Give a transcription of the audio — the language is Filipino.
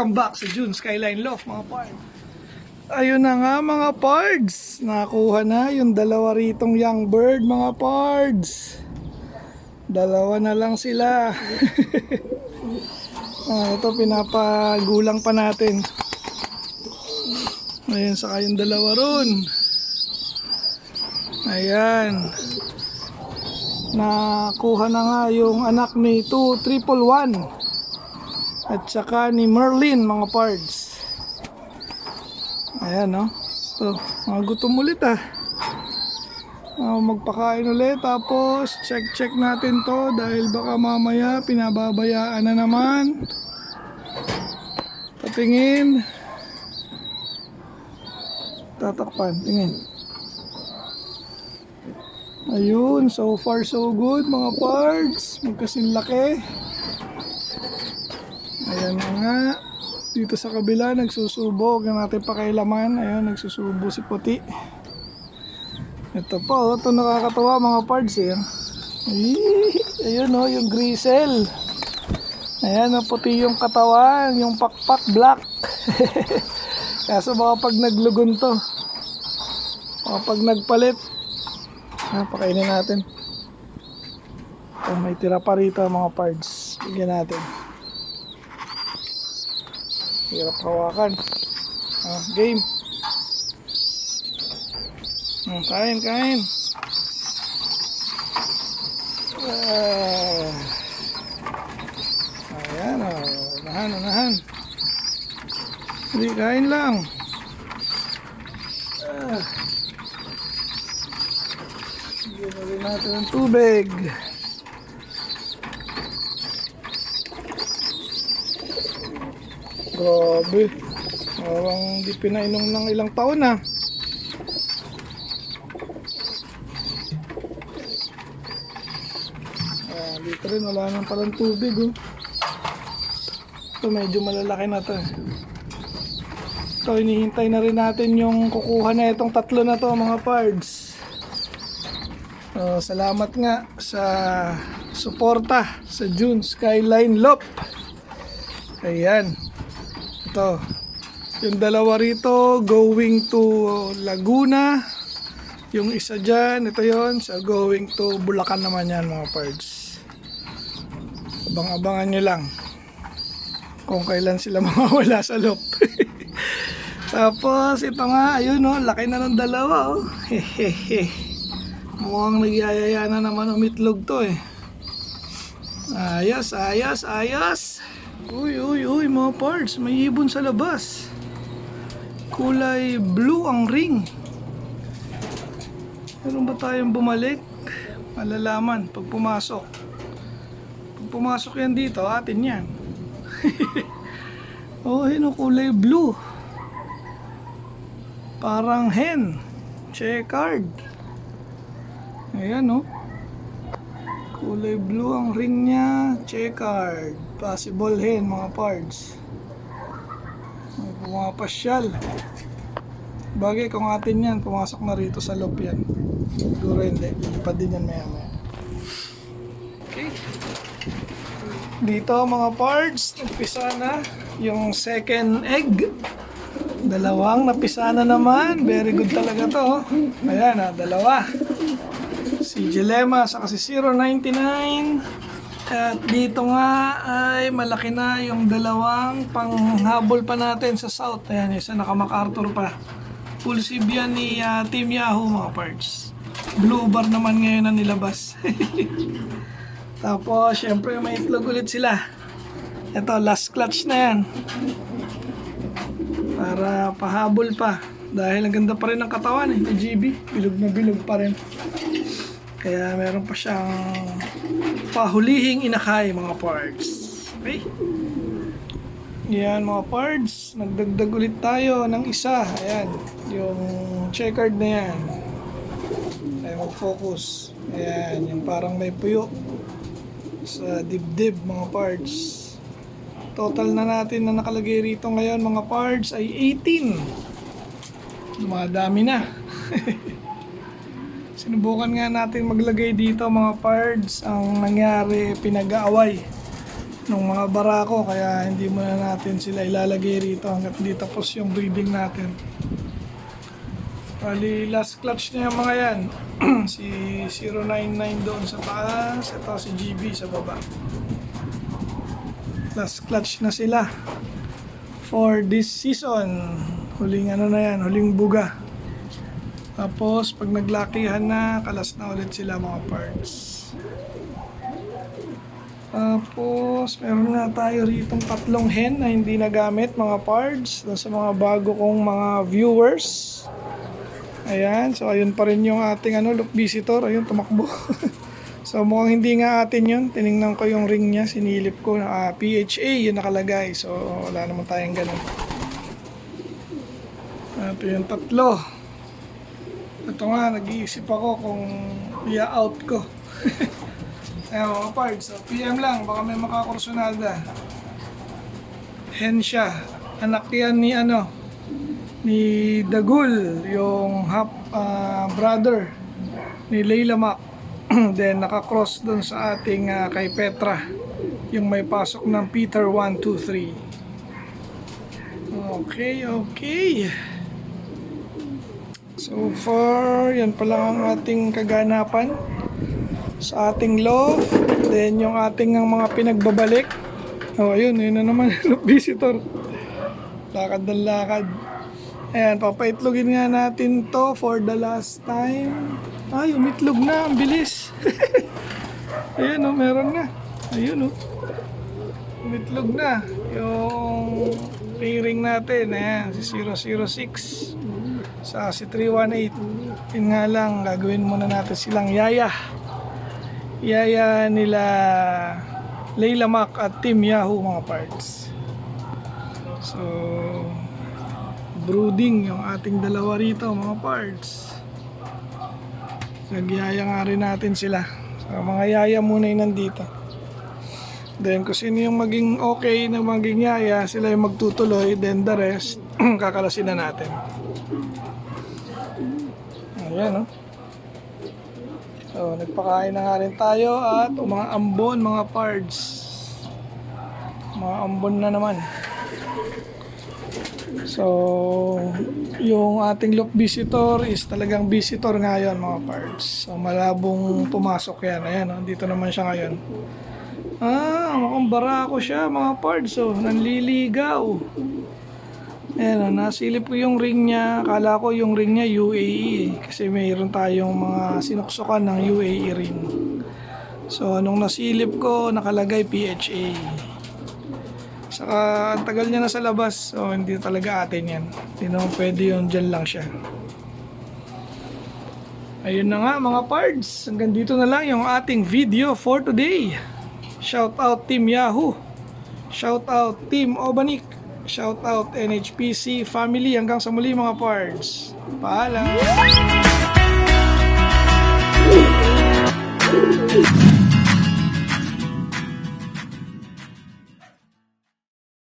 Welcome back sa June Skyline Loft mga pards. Ayun na nga mga pards, nakuha na yung dalawa ritong young bird mga pards. Dalawa na lang sila. Ito pinapagulang pa natin. Ayun, saka yung dalawa ron. Ayan, nakuha na nga yung anak ni 2111 at saka ni Merlin mga pards. Ayan, no? So, mga gutom ulit magpakain ulit, tapos check natin to dahil baka mamaya pinababayaan na naman. Patingin, tatakpan, tingin. Ayun, so far so good mga pards, magkasing laki. Ayan na nga, dito sa kabila nagsusubo, huwag na natin pakailaman. Ayun, nagsusubo si Puti. Ito pa, ito nakakatawa mga pards eh. Ayun o, yung grisel. Ayan, puti yung katawan, yung pakpak black. Kaso baka pag naglugon to, baka pag nagpalit, pakainin natin. May tira pa rito mga pards, bigyan natin. Hirap hawakan. Game. Kain. Ayan, unahan. Hindi, kain lang. Bigyan na rin natin ng tubig. Grabe, parang di pinainom ng ilang taon na. Dito rin wala nang palang tubig Ito medyo malalaki na to. Ito hinihintay na rin natin yung kukuha na itong tatlo na to mga pards. Salamat nga sa suporta sa June Skyline Loft. Ayan, ito yung dalawa rito going to Laguna, yung isa dyan, ito yon, so going to Bulacan naman yan mga pards. Abang-abangan nyo lang kung kailan sila mawawala sa loft. Tapos ito nga, ayun laki na ng dalawa Hehehe, mukhang nagyayaya na naman umitlog to Ayos. Uy mga pards, may ibon sa labas. Kulay blue ang ring. Meron ba tayong bumalik? Malalaman pag pumasok. Pag pumasok yan dito, atin yan. Kulay blue. Parang hen. Checkered. Ayan kulay blue ang ring niya, checkered. Possible hen mga pards. May pumapasyal. Bagay kung atin yan, pumasok na rito sa loob yan. Siguro hindi, pa din yan maya. Okay. Dito mga pards, nagpisa na yung second egg. Dalawang napisa na naman. Very good talaga to Ayan dalawa. Si Jilema sa kasi 099. At dito nga ay malaki na yung dalawang panghabol pa natin sa south. Ayan, isa naka MacArthur pa. Full sib yan ni Team Yahoo mga parts. Blue bar naman ngayon na nilabas. Tapos syempre may itlog ulit sila. Ito last clutch na yan, para pahabol pa. Dahil ang ganda pa rin ng katawan ni GB. Bilog na bilog pa rin. Kaya meron pa siyang pahulihing inakay mga pards. Okay? Yan mga pards, nagdagdag ulit tayo ng isa. Ayan, yung checkered na yan. Ay mag-focus. Ayan, yung parang may puyo sa dibdib mga pards. Total na natin na nakalagay rito ngayon mga pards ay 18. Dumadami na. Sinubukan nga natin maglagay dito mga pards. Ang nangyari, pinag-aaway ng mga barako, kaya hindi muna natin sila ilalagay rito hanggat hindi tapos yung breeding natin. Bali, last clutch na yung mga yan. Si 099 doon sa taas, ito si GB sa baba. Last clutch na sila for this season. Huling ano na yan, huling buga. Tapos pag naglakihan na, kalas na ulit sila mga parts. Tapos meron nga tayo ritong 3 hen na hindi nagamit mga parts sa mga bago kong mga viewers. Ayan, so ayun pa rin yung ating look visitor, ayun tumakbo. So mukhang hindi nga atin yun. Tiningnan ko yung ring niya, sinilip ko na PHA yun nakalagay. So wala naman tayong ganun. Ito yung 3. Ito nga, nag-iisip ako kung i-out ko. Ayan mga parts, so PM lang, baka may makakursunada. Hen siya. Anak yan ni Dagul, yung half brother ni Layla Mac. Then nakakross dun sa ating kay Petra, yung may pasok ng Peter 1, 2, 3. Okay. So far, yan pa lang ang ating kaganapan sa ating loft. Then yung ating mga pinagbabalik. Ayun na naman yung visitor. Lakad ng lakad. Ayan, papaitlogin nga natin to for the last time. Ay, umitlog na, ang bilis. Ayun meron na. Ayun umitlog na. Yung pairing natin, ayan, si 006 sa si 318. Yun nga lang, gagawin muna natin silang yaya nila Layla Mac at Team Yahoo mga parts. So brooding yung ating dalawa rito mga parts. Nagyaya nga rin natin sila. So mga yaya muna yung nandito. Then kung sino yung maging okay na maging yaya, sila yung magtutuloy. Then the rest kakalasin na natin. Ayan So nagpakain na nga rin tayo at mga ambon mga pards. Mga ambon na naman. So yung ating loop visitor is talagang visitor ngayon mga pards. So malabong pumasok yan. Ayan dito naman siya ngayon. Mukhang barako siya mga pards. So nanliligaw. Ayan nasilip ko yung ring niya. Akala ko yung ring niya UAE kasi mayroon tayong mga sinuksukan ng UAE ring. So nung nasilip ko nakalagay PHA. Saka ang tagal niya na sa labas. So hindi talaga atin yan. Hindi naman pwede yun, dyan lang siya. Ayun na nga mga pards. Hanggang dito na lang yung ating video for today. Shout out Team Yahoo. Shout out Team Obanik. Shout out NHPC family. Hanggang sa muli mga pards. Paalam.